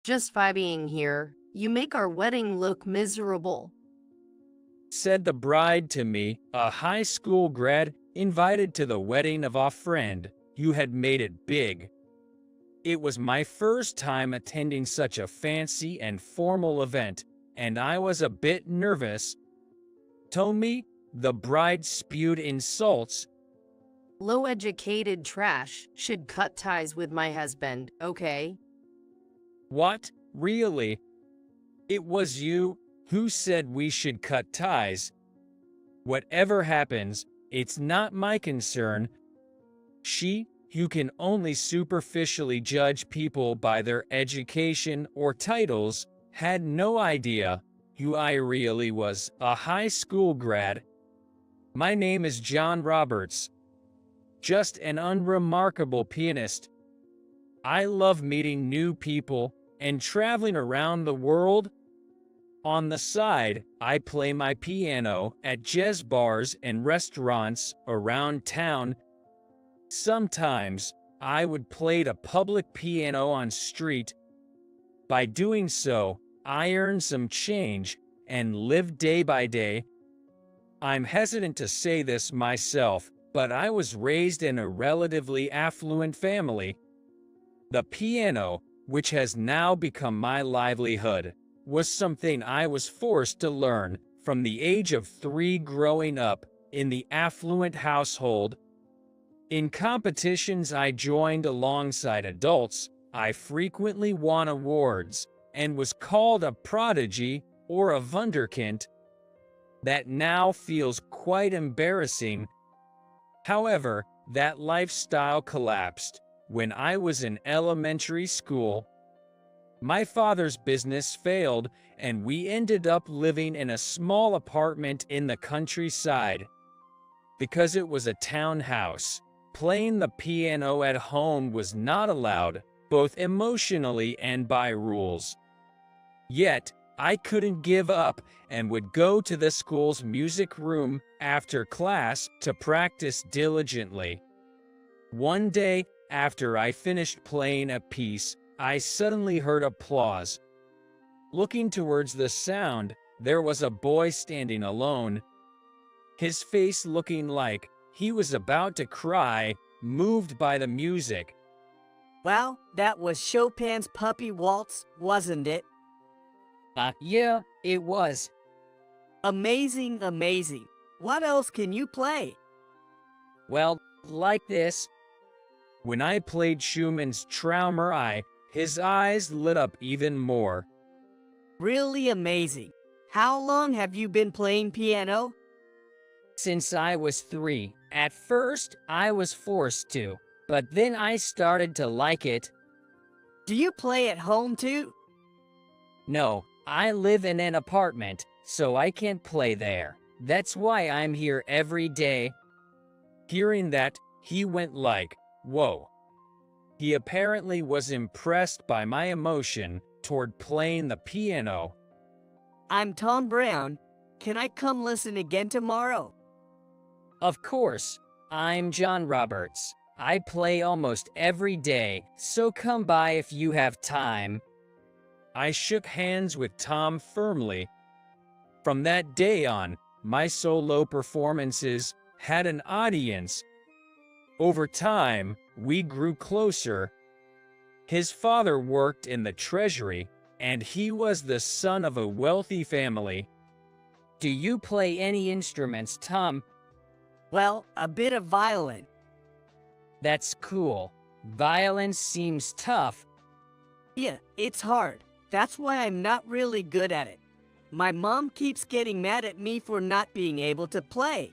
Just vibing here. You make our wedding look miserable. Said the bride to me, a high school grad invited to the wedding of a friend. You had made it big. It was my first time attending such a fancy and formal event, and I was a bit nervous. Told me, the bride spewed insults. Low educated trash should cut ties with my husband, okay? What? Really? It was you who said we should cut ties. Whatever happens, it's not my concern. She, who can only superficially judge people by their education or titles, had no idea who I really was, a high school grad. My name is John Roberts, just an unremarkable pianist. I love meeting new people and traveling around the world. On the side, I play my piano at jazz bars and restaurants around town. Sometimes, I would play the public piano on street. By doing so, I earn some change and live day by day. I'm hesitant to say this myself, but I was raised in a relatively affluent family. The piano, which has now become my livelihood, was something I was forced to learn from the age of 3 growing up in the affluent household. In competitions I joined alongside adults, I frequently won awards and was called a prodigy or a wunderkind. That now feels quite embarrassing. However, that lifestyle collapsed when I was in elementary school. My father's business failed, and we ended up living in a small apartment in the countryside. Because it was a townhouse, playing the piano at home was not allowed, both emotionally and by rules. Yet, I couldn't give up and would go to the school's music room after class to practice diligently. One day, after I finished playing a piece, I suddenly heard applause. Looking towards the sound, there was a boy standing alone, his face looking like he was about to cry, moved by the music. Well, that was Chopin's Puppy Waltz, wasn't it? Yeah, it was. Amazing, amazing. What else can you play? Well, like this. When I played Schumann's Traumerei, his eyes lit up even more. Really amazing. How long have you been playing piano? Since I was 3. At first, I was forced to, but then I started to like it. Do you play at home too? No, I live in an apartment, so I can't play there. That's why I'm here every day. Hearing that, he went like, whoa. He apparently was impressed by my emotion toward playing the piano. I'm Tom Brown. Can I come listen again tomorrow? Of course, I'm John Roberts. I play almost every day, so come by if you have time. I shook hands with Tom firmly. From that day on, my solo performances had an audience. Over time, we grew closer. His father worked in the treasury, and he was the son of a wealthy family. Do you play any instruments, Tom? Well, a bit of violin. That's cool. Violin seems tough. Yeah, it's hard. That's why I'm not really good at it. My mom keeps getting mad at me for not being able to play.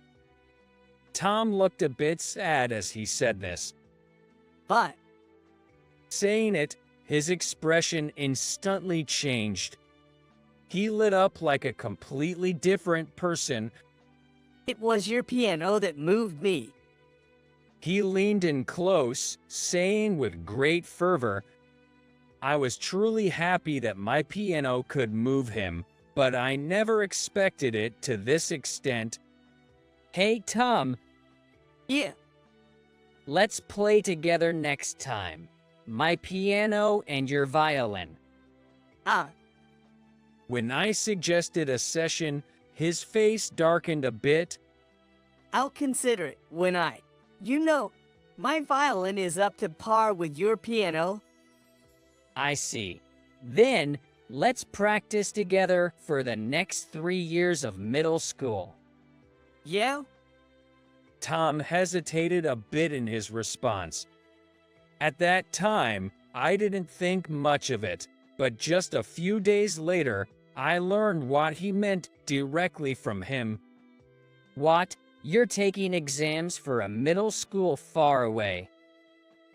Tom looked a bit sad as he said this. But Saying it, his expression instantly changed. He lit up like a completely different person. it was your piano that moved me. He leaned in close, saying with great fervor, I was truly happy that my piano could move him, but I never expected it to this extent. Hey, Tom, Yeah, let's play together next time. My piano and your violin. Ah, When I suggested a session, his face darkened a bit. I'll consider it when you know, my violin is up to par with your piano. I see. Then, let's practice together for the next 3 years of middle school. Yeah? Tom hesitated a bit in his response. At that time, I didn't think much of it, but just a few days later, I learned what he meant directly from him. What? You're taking exams for a middle school far away.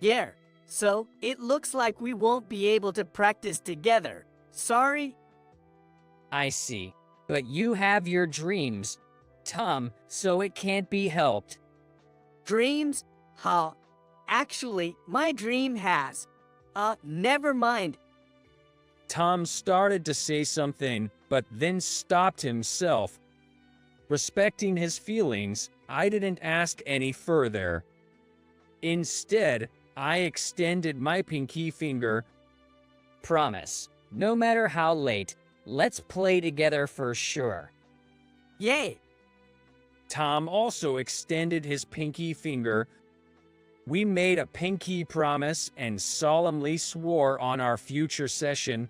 Yeah. So, it looks like we won't be able to practice together. Sorry? I see. But you have your dreams, Tom, so it can't be helped. Dreams? Huh. Actually, my dream has. Never mind. Tom started to say something, but then stopped himself. Respecting his feelings, I didn't ask any further. Instead, I extended my pinky finger. Promise. No matter how late, let's play together for sure. Yay! Tom also extended his pinky finger. We made a pinky promise and solemnly swore on our future session.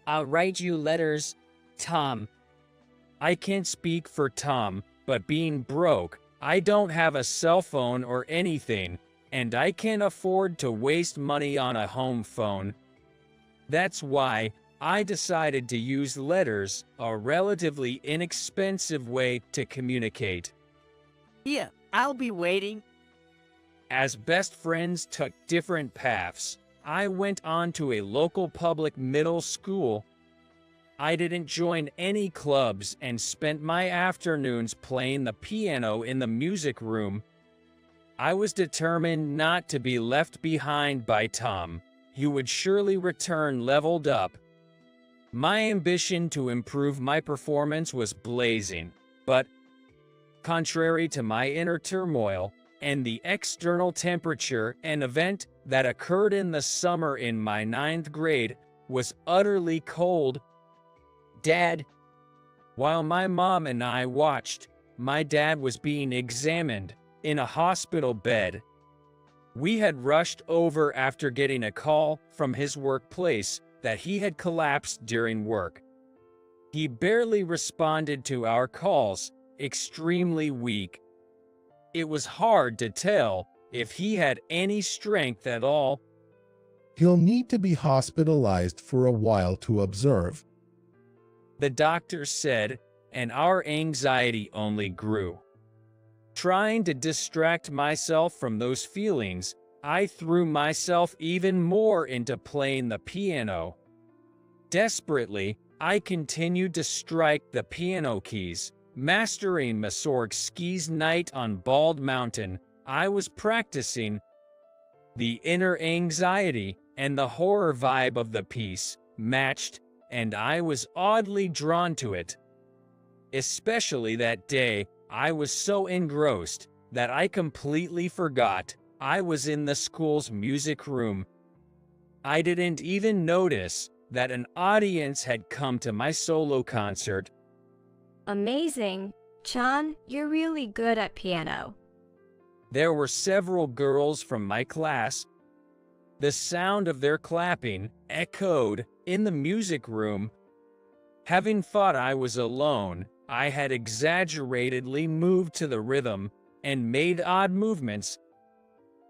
I'll write you letters, Tom. I can't speak for Tom, but being broke, I don't have a cell phone or anything, and I can't afford to waste money on a home phone. That's why I decided to use letters, a relatively inexpensive way to communicate. Yeah, I'll be waiting. As best friends took different paths, I went on to a local public middle school. I didn't join any clubs and spent my afternoons playing the piano in the music room. I was determined not to be left behind by Tom. He would surely return leveled up. My ambition to improve my performance was blazing, but contrary to my inner turmoil and the external temperature, an event that occurred in the summer in my 9th grade was utterly cold. Dad, While my mom and I watched, my dad was being examined in a hospital bed. We had rushed over after getting a call from his workplace that he had collapsed during work. He barely responded to our calls, extremely weak. It was hard to tell if he had any strength at all. He'll need to be hospitalized for a while to observe. The doctor said, and our anxiety only grew. Trying to distract myself from those feelings, I threw myself even more into playing the piano. Desperately, I continued to strike the piano keys. Mastering Mussorgsky's Night on Bald Mountain, I was practicing. The inner anxiety and the horror vibe of the piece matched, and I was oddly drawn to it. Especially that day, I was so engrossed that I completely forgot I was in the school's music room. I didn't even notice that an audience had come to my solo concert. Amazing. Chan, you're really good at piano. There were several girls from my class. The sound of their clapping echoed in the music room. Having thought I was alone, I had exaggeratedly moved to the rhythm and made odd movements.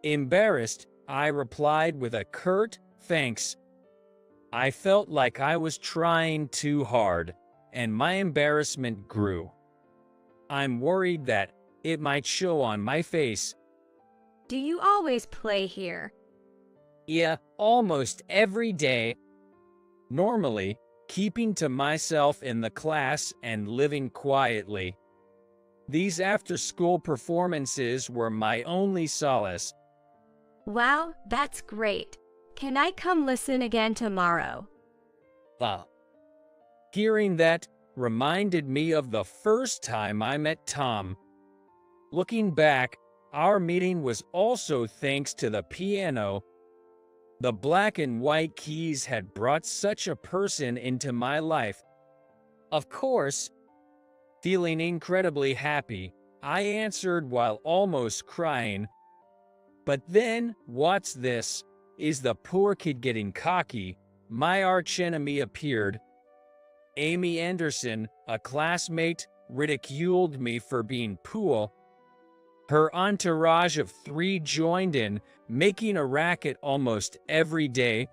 Embarrassed, I replied with a curt thanks. I felt like I was trying too hard, and my embarrassment grew. I'm worried that it might show on my face. Do you always play here? yeah, almost every day. Normally, keeping to myself in the class and living quietly. These after-school performances were my only solace. Wow, that's great. Can I come listen again tomorrow? Hearing that reminded me of the first time I met Tom. Looking back, our meeting was also thanks to the piano. The black and white keys had brought such a person into my life. Of course, feeling incredibly happy, I answered while almost crying. But then, what's this? Is the poor kid getting cocky? My archenemy appeared. Amy Anderson, a classmate, ridiculed me for being pool. Her entourage of 3 joined in, making a racket almost every day.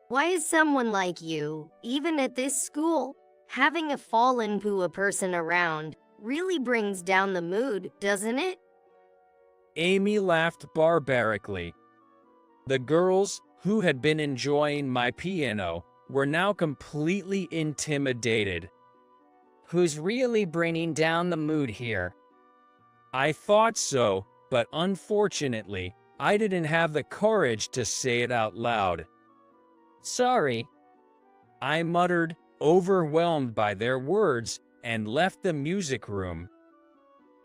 Why is someone like you, even at this school, having a fallen pua person around really brings down the mood, doesn't it? Amy laughed barbarically. The girls, who had been enjoying my piano, were now completely intimidated. Who's really bringing down the mood here? I thought so, but unfortunately, I didn't have the courage to say it out loud. Sorry. I muttered, overwhelmed by their words, and left the music room.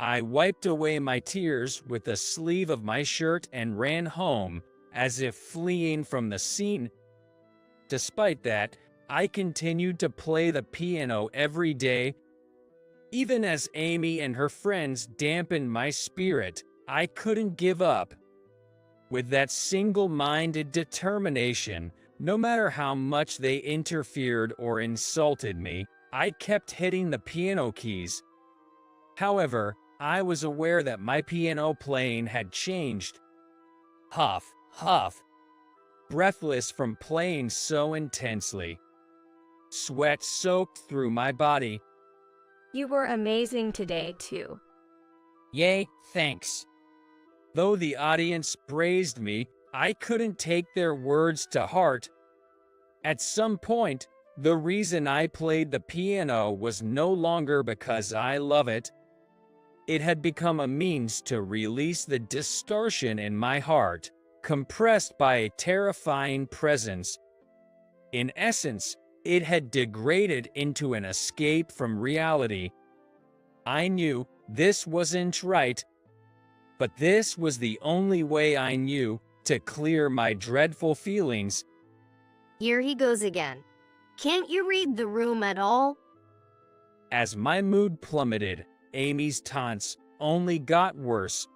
I wiped away my tears with the sleeve of my shirt and ran home, as if fleeing from the scene. Despite that, I continued to play the piano every day. Even as Amy and her friends dampened my spirit, I couldn't give up. With that single-minded determination, no matter how much they interfered or insulted me, I kept hitting the piano keys. However, I was aware that my piano playing had changed. Huff, huff. Breathless from playing so intensely. Sweat soaked through my body. You were amazing today, too. Yay, thanks. Though the audience praised me, I couldn't take their words to heart. At some point, the reason I played the piano was no longer because I love it. It had become a means to release the distortion in my heart, compressed by a terrifying presence. In essence, it had degraded into an escape from reality. I knew this wasn't right, but this was the only way I knew to clear my dreadful feelings. Here he goes again. Can't you read the room at all? As my mood plummeted, Amy's taunts only got worse.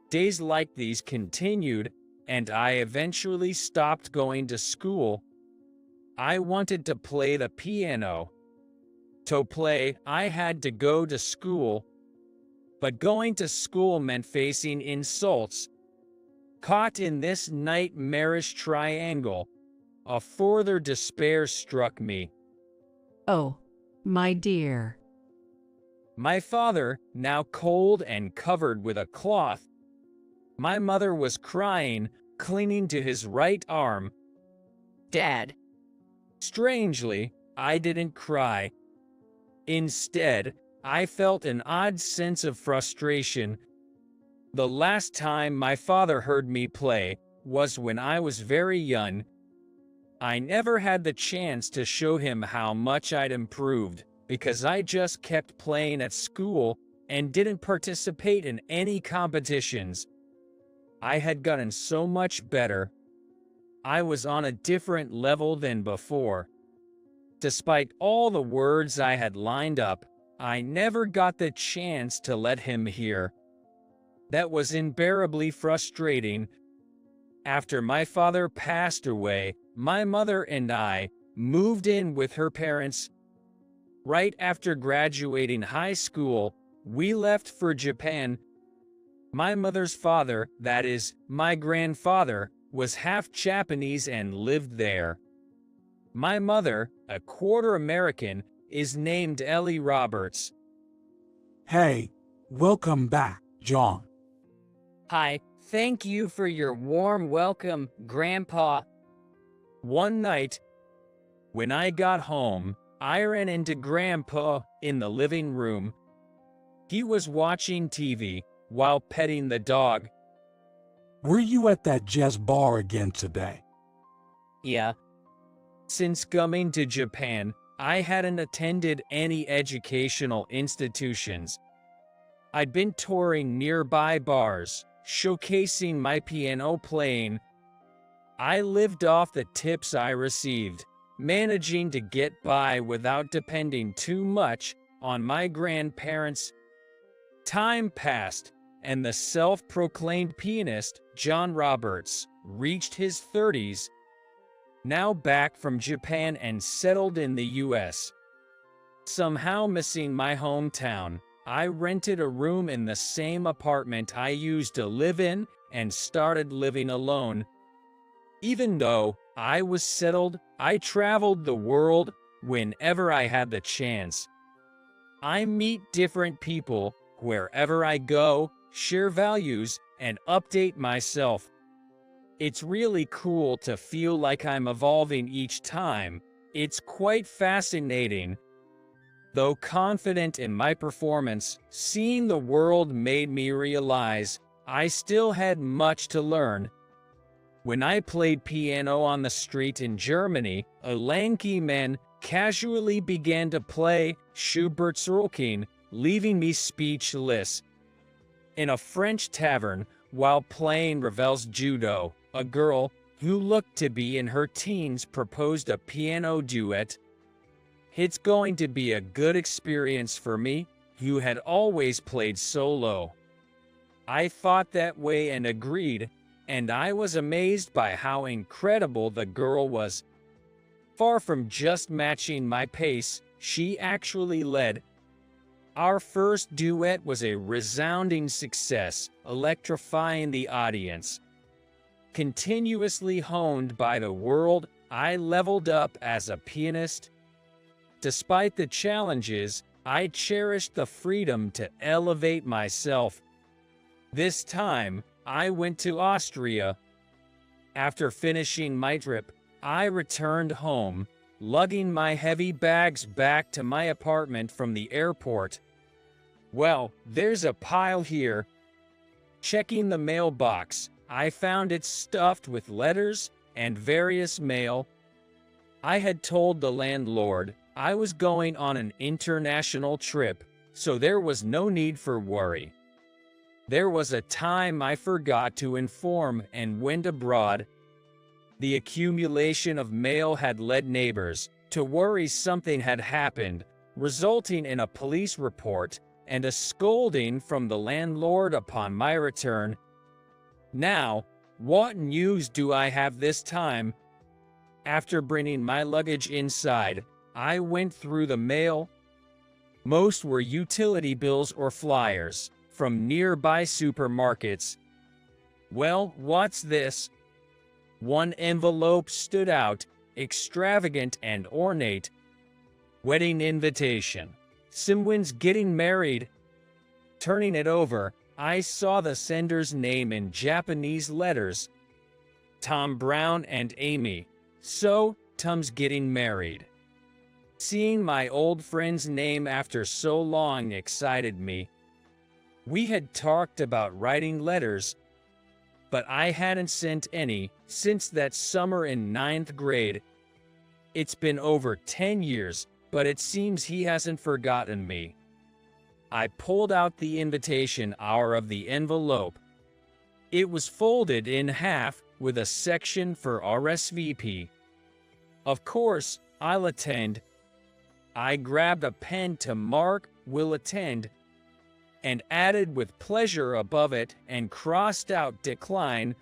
Days like these continued, and I eventually stopped going to school. I wanted to play the piano. To play, I had to go to school. But going to school meant facing insults. Caught in this nightmarish triangle, a further despair struck me. Oh, my dear. My father, now cold and covered with a cloth. My mother was crying, clinging to his right arm. Dad. Strangely, I didn't cry. Instead, I felt an odd sense of frustration. The last time my father heard me play was when I was very young. I never had the chance to show him how much I'd improved because I just kept playing at school and didn't participate in any competitions. I had gotten so much better. I was on a different level than before. Despite all the words I had lined up, I never got the chance to let him hear. That was unbearably frustrating. After my father passed away, my mother and I moved in with her parents. Right after graduating high school, we left for Japan. My mother's father, that is, my grandfather, was half Japanese and lived there. My mother, a quarter American, is named Ellie Roberts. Hey, welcome back, John. Hi, thank you for your warm welcome, Grandpa. One night, when I got home, I ran into Grandpa in the living room. He was watching TV while petting the dog. Were you at that jazz bar again today? Yeah. Since coming to Japan, I hadn't attended any educational institutions. I'd been touring nearby bars, showcasing my piano playing. I lived off the tips I received, managing to get by without depending too much on my grandparents. Time passed, and the self-proclaimed pianist, John Roberts, reached his 30s, now back from Japan and settled in the US. Somehow missing my hometown, I rented a room in the same apartment I used to live in and started living alone. Even though I was settled, I traveled the world whenever I had the chance. I meet different people wherever I go, share values, and update myself. It's really cool to feel like I'm evolving each time. It's quite fascinating. Though confident in my performance, seeing the world made me realize I still had much to learn. When I played piano on the street in Germany, a lanky man casually began to play Schubert's Overcame, leaving me speechless. In a French tavern, while playing Ravel's Judo, a girl who looked to be in her teens proposed a piano duet. It's going to be a good experience for me, who had always played solo. I thought that way and agreed, and I was amazed by how incredible the girl was. Far from just matching my pace, she actually led. Our first duet was a resounding success, electrifying the audience. Continuously honed by the world, I leveled up as a pianist. Despite the challenges, I cherished the freedom to elevate myself. This time, I went to Austria. After finishing my trip, I returned home, lugging my heavy bags back to my apartment from the airport. Well, there's a pile here. Checking the mailbox, I found it stuffed with letters and various mail. I had told the landlord I was going on an international trip, so there was no need for worry. There was a time I forgot to inform and went abroad. The accumulation of mail had led neighbors to worry something had happened, resulting in a police report and a scolding from the landlord upon my return. Now, what news do I have this time? After bringing my luggage inside, I went through the mail. Most were utility bills or flyers from nearby supermarkets. Well, what's this? One envelope stood out, extravagant and ornate. Wedding invitation. Someone's getting married. Turning it over, I saw the sender's name in Japanese letters. Tom Brown and Amy. So, Tom's getting married. Seeing my old friend's name after so long excited me. We had talked about writing letters, but I hadn't sent any since that summer in 9th grade. It's been over 10 years, but it seems he hasn't forgotten me. I pulled out the invitation hour of the envelope. It was folded in half with a section for RSVP. Of course, I'll attend. I grabbed a pen to mark "will attend" and added "with pleasure" above it and crossed out "decline."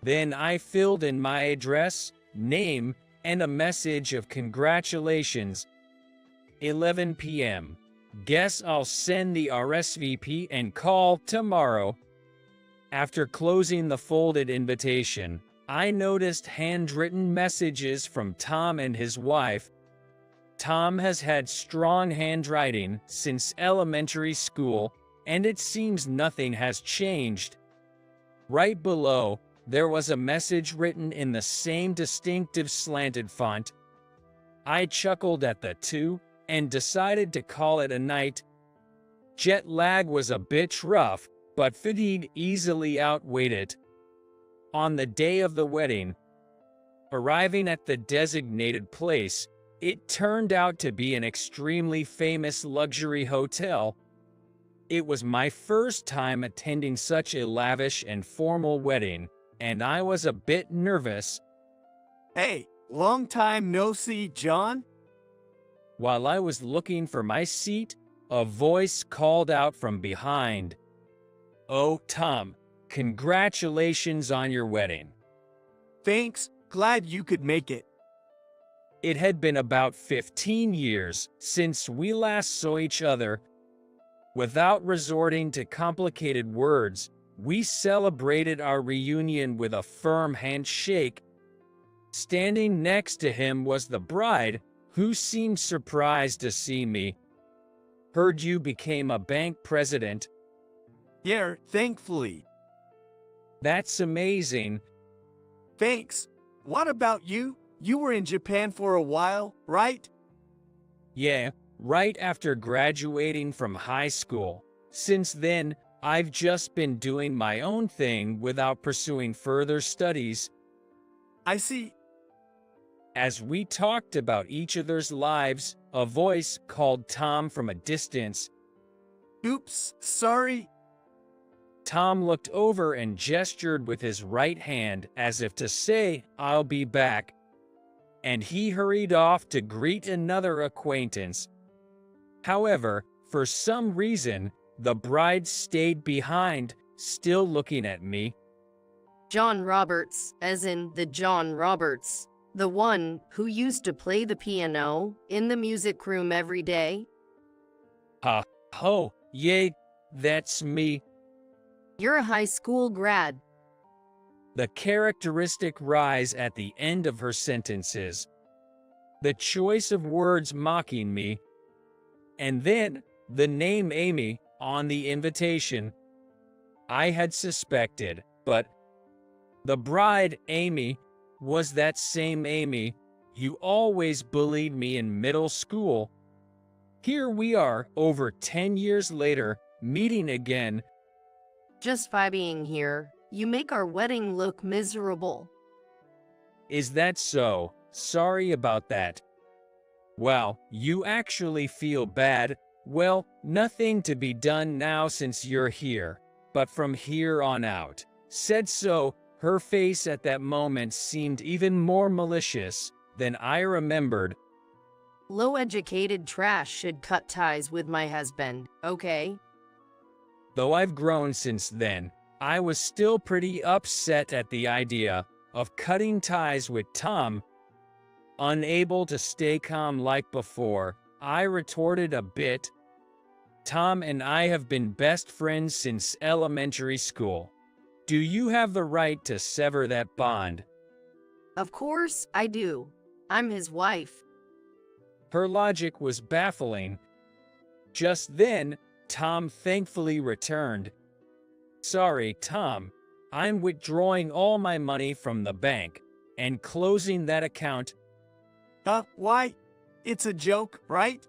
Then I filled in my address, name, and a message of congratulations. 11 p.m. Guess I'll send the RSVP and call tomorrow. After closing the folded invitation, I noticed handwritten messages from Tom and his wife. Tom has had strong handwriting since elementary school, and it seems nothing has changed. Right below, there was a message written in the same distinctive slanted font. I chuckled at the two and decided to call it a night. Jet lag was a bit rough, but fatigue easily outweighed it. On the day of the wedding, arriving at the designated place, it turned out to be an extremely famous luxury hotel. It was my first time attending such a lavish and formal wedding, and I was a bit nervous. Hey, long time no see, John. While I was looking for my seat, a voice called out from behind. "Oh, Tom, congratulations on your wedding." Thanks, glad you could make it. It had been about 15 years since we last saw each other. Without resorting to complicated words, we celebrated our reunion with a firm handshake. Standing next to him was the bride, who seemed surprised to see me. "Heard you became a bank president." Yeah, thankfully. "That's amazing." Thanks. What about you? You were in Japan for a while, right? "Yeah, right after graduating from high school. Since then, I've just been doing my own thing without pursuing further studies." I see. As we talked about each other's lives, a voice called Tom from a distance. Oops, sorry. Tom looked over and gestured with his right hand as if to say, "I'll be back." And he hurried off to greet another acquaintance. However, for some reason, the bride stayed behind, still looking at me. John Roberts, as in the John Roberts, the one who used to play the piano in the music room every day. Oh, yay, that's me. You're a high school grad. The characteristic rise at the end of her sentences. The choice of words mocking me. And then, the name Amy on the invitation. I had suspected, but the bride, Amy, was that same Amy who always bullied me in middle school. Here we are, over 10 years later, meeting again. Just by being here, you make our wedding look miserable. Is that so? Sorry about that. Well, you actually feel bad. Well, nothing to be done now since you're here. But from here on out. Said so, her face at that moment seemed even more malicious than I remembered. Low-educated trash should cut ties with my husband, okay? Though I've grown since then, I was still pretty upset at the idea of cutting ties with Tom. Unable to stay calm like before, I retorted a bit. "Tom and I have been best friends since elementary school. Do you have the right to sever that bond?" Of course I do. I'm his wife. Her logic was baffling. Just then, Tom thankfully returned. "Sorry, Tom. I'm withdrawing all my money from the bank and closing that account." Why? It's a joke, right?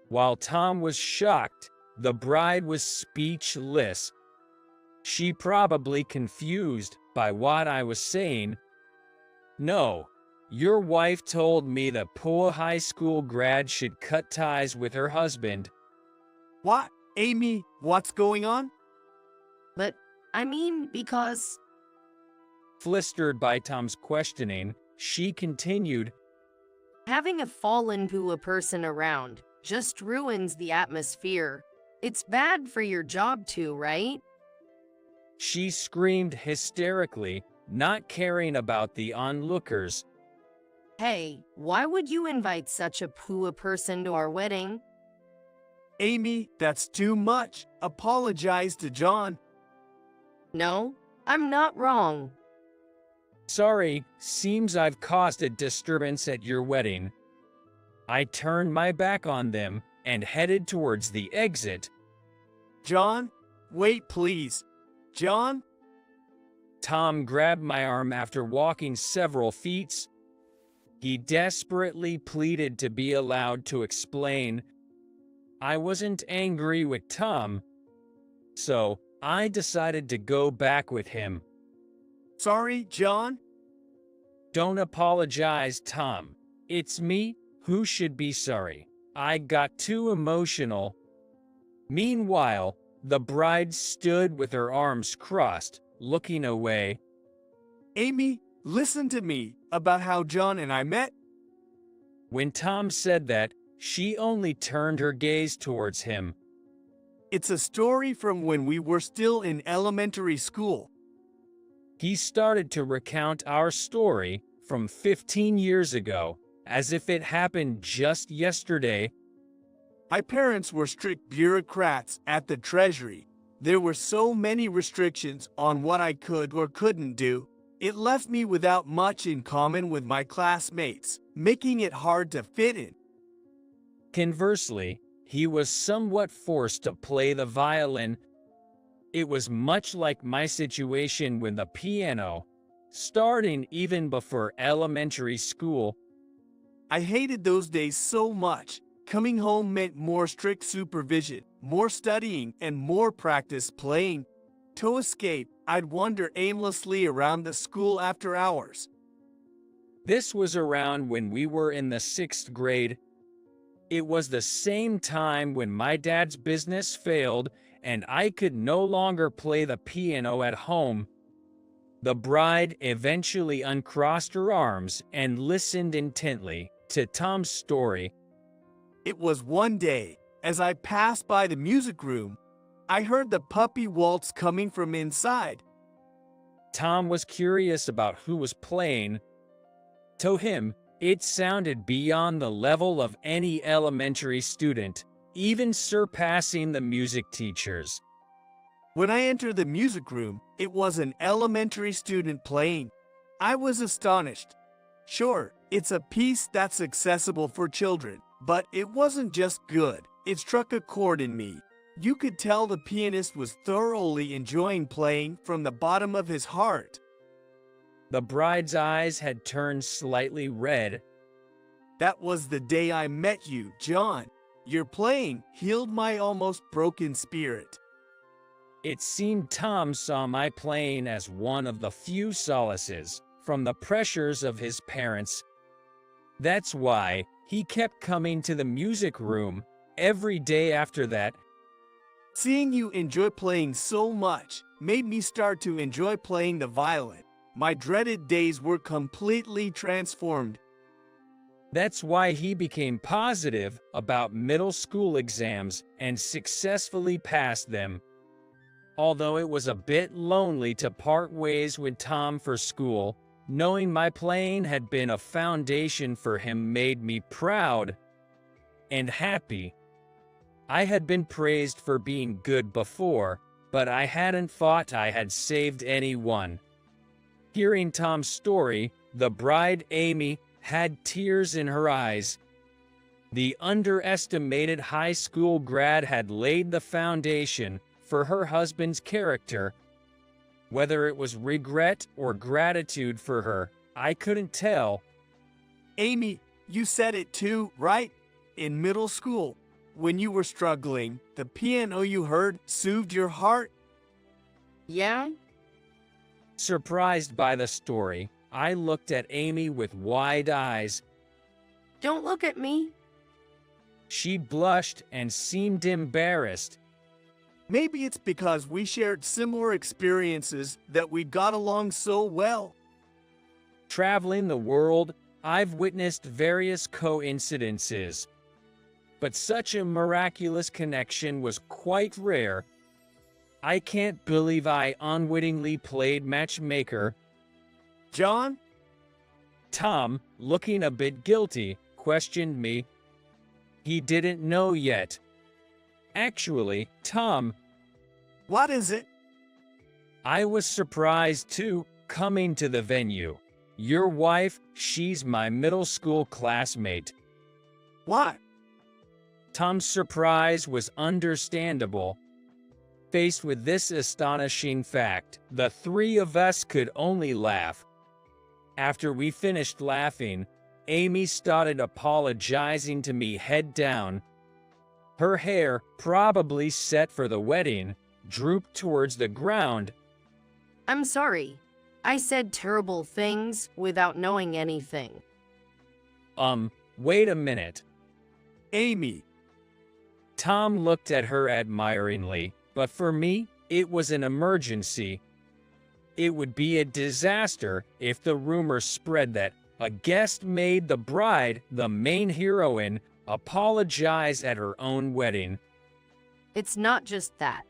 While Tom was shocked, the bride was speechless. She probably confused by what I was saying. "No, your wife told me the poor high school grad should cut ties with her husband." What? Amy, what's going on? But, I mean, because... Flustered by Tom's questioning, she continued, Having a fallen Pua person around just ruins the atmosphere. It's bad for your job too, right? She screamed hysterically, not caring about the onlookers. Hey, why would you invite such a Pua person to our wedding? Amy, that's too much. Apologize to John. No, I'm not wrong. "Sorry, seems I've caused a disturbance at your wedding." I turned my back on them and headed towards the exit. John, wait please. John? Tom grabbed my arm after walking several feet. He desperately pleaded to be allowed to explain. I wasn't angry with Tom, so I decided to go back with him. Sorry, John? "Don't apologize, Tom. It's me who should be sorry. I got too emotional." Meanwhile, the bride stood with her arms crossed, looking away. Amy, listen to me about how John and I met. When Tom said that, she only turned her gaze towards him. It's a story from when we were still in elementary school. He started to recount our story from 15 years ago, as if it happened just yesterday. My parents were strict bureaucrats at the Treasury. There were so many restrictions on what I could or couldn't do. It left me without much in common with my classmates, making it hard to fit in. Conversely, he was somewhat forced to play the violin. It was much like my situation with the piano, starting even before elementary school. I hated those days so much. Coming home meant more strict supervision, more studying, and more practice playing. To escape, I'd wander aimlessly around the school after hours. This was around when we were in the 6th grade. It was the same time when my dad's business failed and I could no longer play the piano at home. The bride eventually uncrossed her arms and listened intently to Tom's story. It was one day, as I passed by the music room, I heard the puppy waltz coming from inside. Tom was curious about who was playing. To him, it sounded beyond the level of any elementary student, even surpassing the music teachers. When I entered the music room, it was an elementary student playing. I was astonished. Sure, it's a piece that's accessible for children, but it wasn't just good. It struck a chord in me. You could tell the pianist was thoroughly enjoying playing from the bottom of his heart. The bride's eyes had turned slightly red. That was the day I met you, John. Your playing healed my almost broken spirit. It seemed Tom saw my playing as one of the few solaces from the pressures of his parents. That's why he kept coming to the music room every day after that. Seeing you enjoy playing so much made me start to enjoy playing the violin. My dreaded days were completely transformed. That's why he became positive about middle school exams and successfully passed them. Although it was a bit lonely to part ways with Tom for school, knowing my playing had been a foundation for him made me proud and happy. I had been praised for being good before, but I hadn't thought I had saved anyone. Hearing Tom's story, the bride, Amy, had tears in her eyes. The underestimated high school grad had laid the foundation for her husband's character. Whether it was regret or gratitude for her, I couldn't tell. Amy, you said it too, right? In middle school, when you were struggling, the piano you heard soothed your heart? Yeah? Surprised by the story, I looked at Amy with wide eyes. Don't look at me. She blushed and seemed embarrassed. Maybe it's because we shared similar experiences that we got along so well. Traveling the world, I've witnessed various coincidences. But such a miraculous connection was quite rare. I can't believe I unwittingly played matchmaker. John? Tom, looking a bit guilty, questioned me. He didn't know yet. Actually, Tom. What is it? I was surprised too, coming to the venue. Your wife, she's my middle school classmate. What? Tom's surprise was understandable. Faced with this astonishing fact, the three of us could only laugh. After we finished laughing, Amy started apologizing to me head down. Her hair, probably set for the wedding, drooped towards the ground. I'm sorry. I said terrible things without knowing anything. Wait a minute. Amy. Tom looked at her admiringly, but for me, it was an emergency. It would be a disaster if the rumor spread that a guest made the bride, the main heroine, apologize at her own wedding. It's not just that.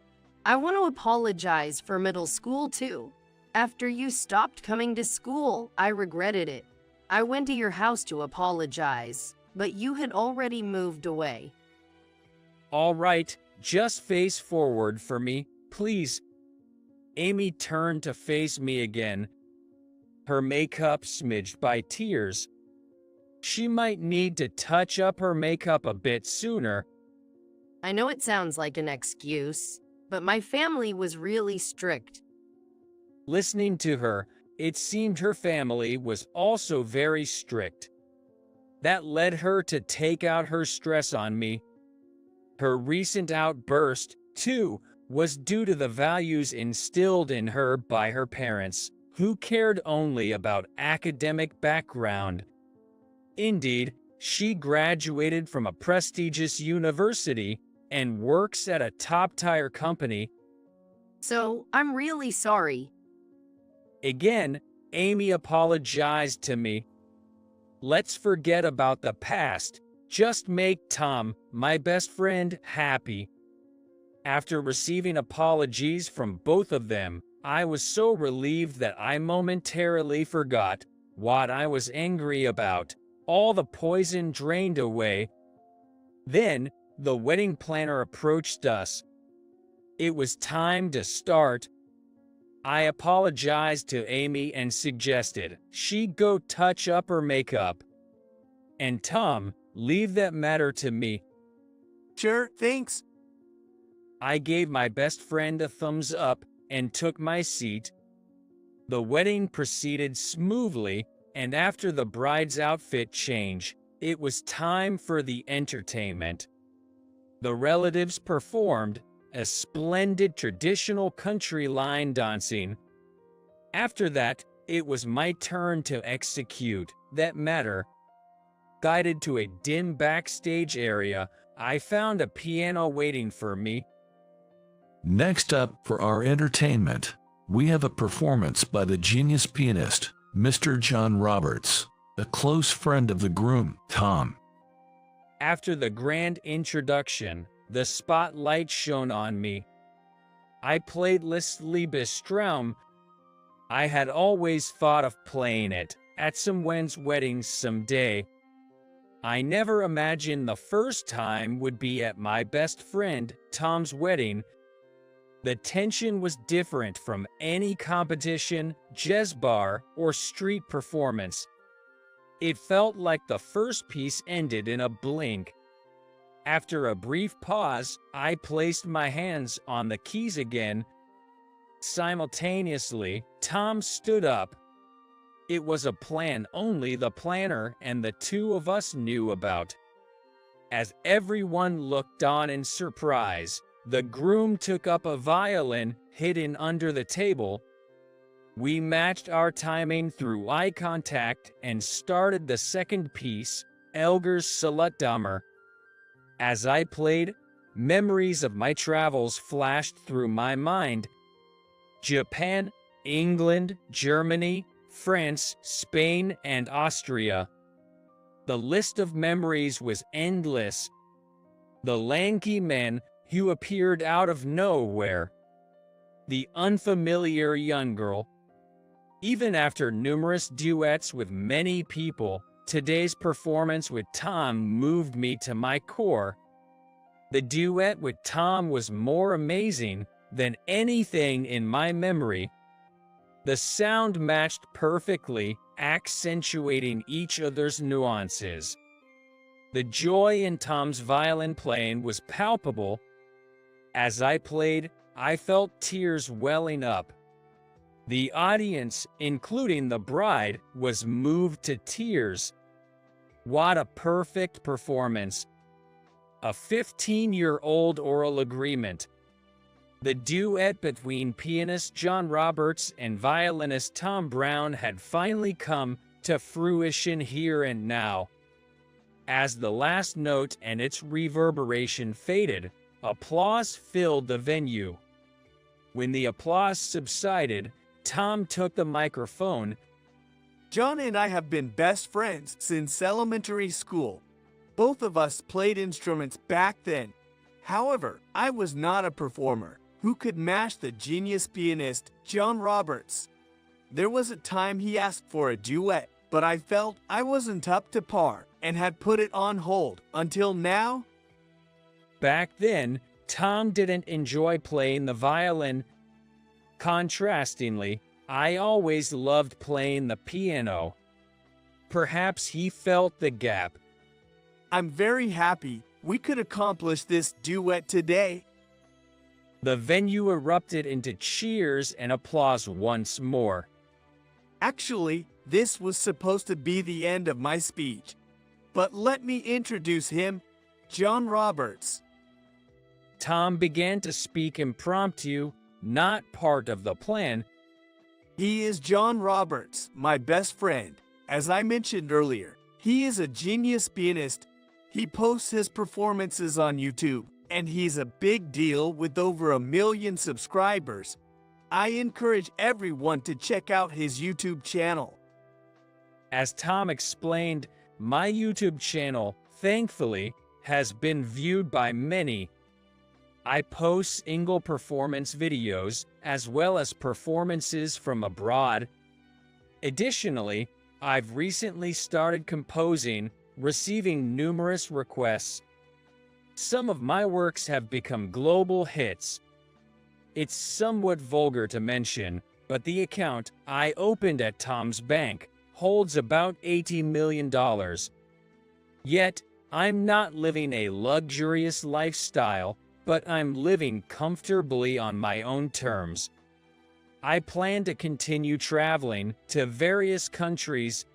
I want to apologize for middle school too. After you stopped coming to school, I regretted it. I went to your house to apologize, but you had already moved away. All right, just face forward for me, please. Amy turned to face me again, her makeup smidged by tears. She might need to touch up her makeup a bit sooner. I know it sounds like an excuse, but my family was really strict. Listening to her, it seemed her family was also very strict. That led her to take out her stress on me. Her recent outburst, too, was due to the values instilled in her by her parents, who cared only about academic background. Indeed, she graduated from a prestigious university and works at a top-tier company. So, I'm really sorry. Again, Amy apologized to me. Let's forget about the past. Just make Tom, my best friend, happy. After receiving apologies from both of them, I was so relieved that I momentarily forgot what I was angry about. All the poison drained away. Then, the wedding planner approached us. It was time to start. I apologized to Amy and suggested she go touch up her makeup. And Tom, leave that matter to me. Sure, thanks. I gave my best friend a thumbs up and took my seat. The wedding proceeded smoothly, and after the bride's outfit change, it was time for the entertainment. The relatives performed a splendid traditional country line dancing. After that, it was my turn to execute that matter. Guided to a dim backstage area, I found a piano waiting for me. Next up for our entertainment, we have a performance by the genius pianist, Mr. John Roberts, a close friend of the groom, Tom. After the grand introduction, the spotlight shone on me. I played Liszt Liebestraum. I had always thought of playing it at someone's wedding someday. I never imagined the first time would be at my best friend, Tom's wedding. The tension was different from any competition, jazz bar, or street performance. It felt like the first piece ended in a blink. After a brief pause, I placed my hands on the keys again. Simultaneously, Tom stood up. It was a plan only the planner and the two of us knew about. As everyone looked on in surprise, the groom took up a violin hidden under the table. We matched our timing through eye contact and started the second piece, Elgar's Salutdammer. As I played, memories of my travels flashed through my mind. Japan, England, Germany, France, Spain, and Austria. The list of memories was endless. The lanky man who appeared out of nowhere. The unfamiliar young girl. Even after numerous duets with many people, today's performance with Tom moved me to my core. The duet with Tom was more amazing than anything in my memory. The sound matched perfectly, accentuating each other's nuances. The joy in Tom's violin playing was palpable. As I played, I felt tears welling up. The audience, including the bride, was moved to tears. What a perfect performance. A 15-year-old oral agreement. The duet between pianist John Roberts and violinist Tom Brown had finally come to fruition here and now. As the last note and its reverberation faded, applause filled the venue. When the applause subsided, Tom took the microphone. John and I have been best friends since elementary school. Both of us played instruments back then. However, I was not a performer who could match the genius pianist John Roberts. There was a time he asked for a duet, but I felt I wasn't up to par and had put it on hold until now. Back then, Tom didn't enjoy playing the violin. Contrastingly, I always loved playing the piano. Perhaps he felt the gap. I'm very happy we could accomplish this duet today. The venue erupted into cheers and applause once more. Actually, this was supposed to be the end of my speech. But let me introduce him, John Roberts. Tom began to speak impromptu, not part of the plan. He is John Roberts, my best friend. As I mentioned earlier, he is a genius pianist. He posts his performances on YouTube, and he's a big deal with over 1 million subscribers. I encourage everyone to check out his YouTube channel. As Tom explained, my YouTube channel, thankfully, has been viewed by many. I post single performance videos as well as performances from abroad. Additionally, I've recently started composing, receiving numerous requests. Some of my works have become global hits. It's somewhat vulgar to mention, but the account I opened at Tom's bank holds about $80 million. Yet, I'm not living a luxurious lifestyle, but I'm living comfortably on my own terms. I plan to continue traveling to various countries.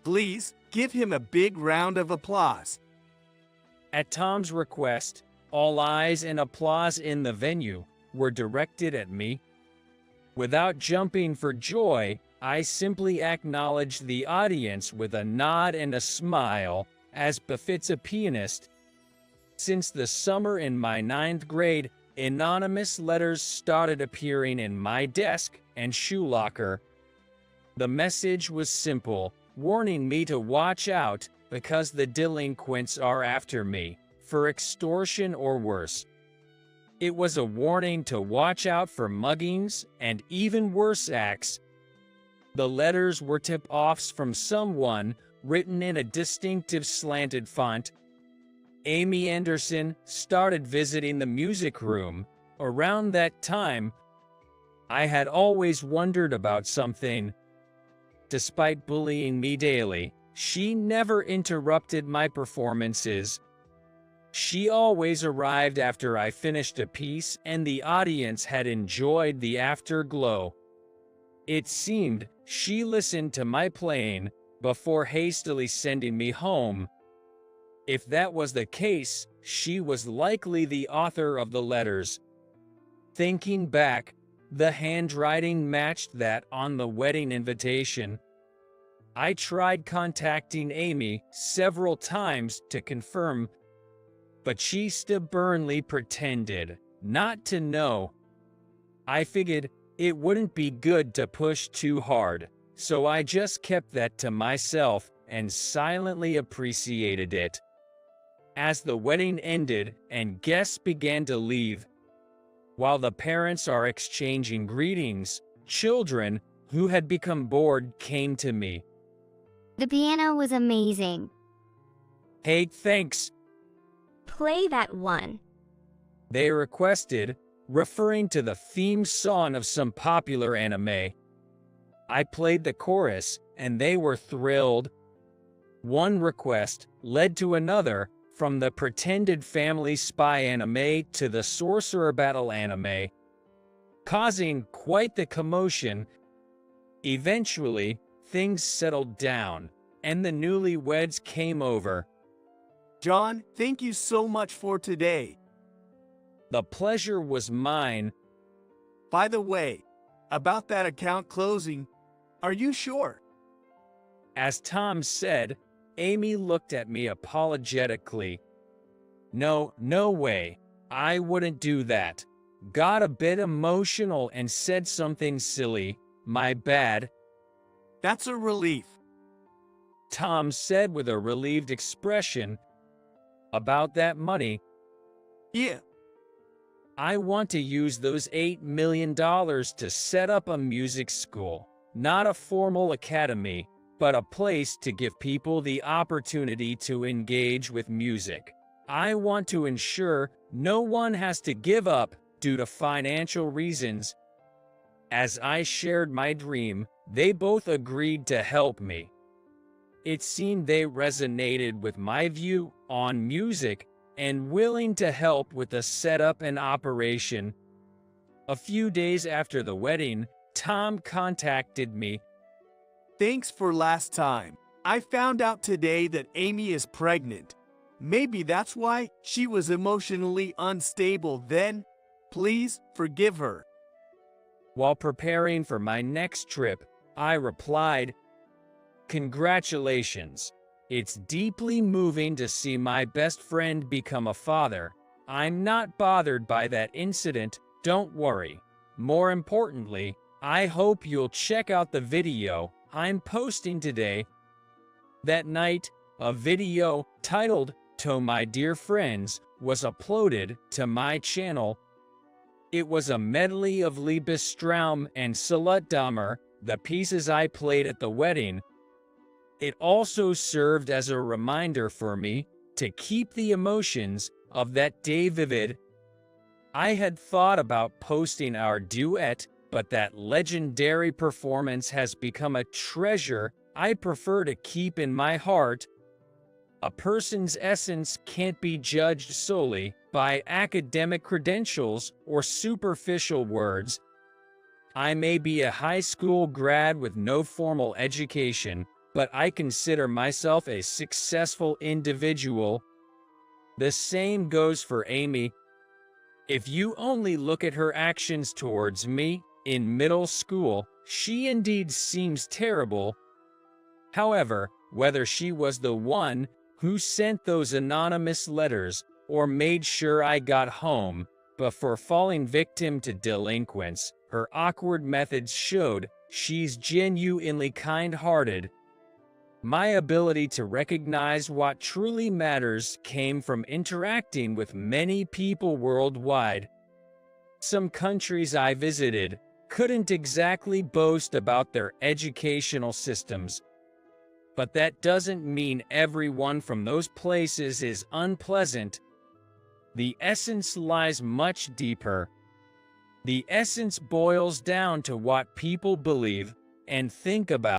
Please give him a big round of applause. At Tom's request, all eyes and applause in the venue were directed at me. Without jumping for joy, I simply acknowledged the audience with a nod and a smile, as befits a pianist. Since the summer in my 9th grade, anonymous letters started appearing in my desk and shoe locker. The message was simple, warning me to watch out because the delinquents are after me for extortion or worse. It was a warning to watch out for muggings and even worse acts. The letters were tip-offs from someone, written in a distinctive slanted font. Amy Anderson started visiting the music room. Around that time, I had always wondered about something. Despite bullying me daily, she never interrupted my performances. She always arrived after I finished a piece and the audience had enjoyed the afterglow. It seemed she listened to my playing before hastily sending me home. If that was the case, she was likely the author of the letters. Thinking back, the handwriting matched that on the wedding invitation. I tried contacting Amy several times to confirm, but she stubbornly pretended not to know. I figured it wouldn't be good to push too hard, so I just kept that to myself and silently appreciated it. As the wedding ended and guests began to leave, while the parents are exchanging greetings, children who had become bored came to me. The piano was amazing. Hey, thanks, Play that one. they requested, referring to the theme song of some popular anime. I played the chorus, and they were thrilled. One request led to another, from the pretended family spy anime to the sorcerer battle anime, causing quite the commotion. Eventually, things settled down, and the newlyweds came over. John, thank you so much for today. The pleasure was mine. By the way, about that account closing, are you sure? As Tom said, Amy looked at me apologetically. No way. I wouldn't do that. Got a bit emotional and said something silly, My bad, That's a relief. Tom said with a relieved expression. About that money, Yeah, I want to use those $8 million to set up a music school, not a formal academy, but a place to give people the opportunity to engage with music. I want to ensure no one has to give up due to financial reasons. As I shared my dream, they both agreed to help me. It seemed they resonated with my view on music and willing to help with the setup and operation. A few days after the wedding, Tom contacted me. thanks for last time. I found out today that Amy is pregnant. Maybe that's why she was emotionally unstable then. Please forgive her. While preparing for my next trip, I replied, "Congratulations. It's deeply moving to see my best friend become a father. I'm not bothered by that incident, don't worry. More importantly, I hope you'll check out the video I'm posting today." That night, a video titled "To My Dear Friends" was uploaded to my channel. It was a medley of Liebestraum and Salutdammer, the pieces I played at the wedding. It also served as a reminder for me to keep the emotions of that day vivid. I had thought about posting our duet, but that legendary performance has become a treasure I prefer to keep in my heart. A person's essence can't be judged solely by academic credentials or superficial words. I may be a high school grad with no formal education, but I consider myself a successful individual. The same goes for Amy. If you only look at her actions towards me in middle school, she indeed seems terrible. However, whether she was the one who sent those anonymous letters or made sure I got home before falling victim to delinquents, her awkward methods showed she's genuinely kind-hearted. My ability to recognize what truly matters came from interacting with many people worldwide. Some countries I visited couldn't exactly boast about their educational systems, but that doesn't mean everyone from those places is unpleasant. The essence lies much deeper. The essence boils down to what people believe and think about.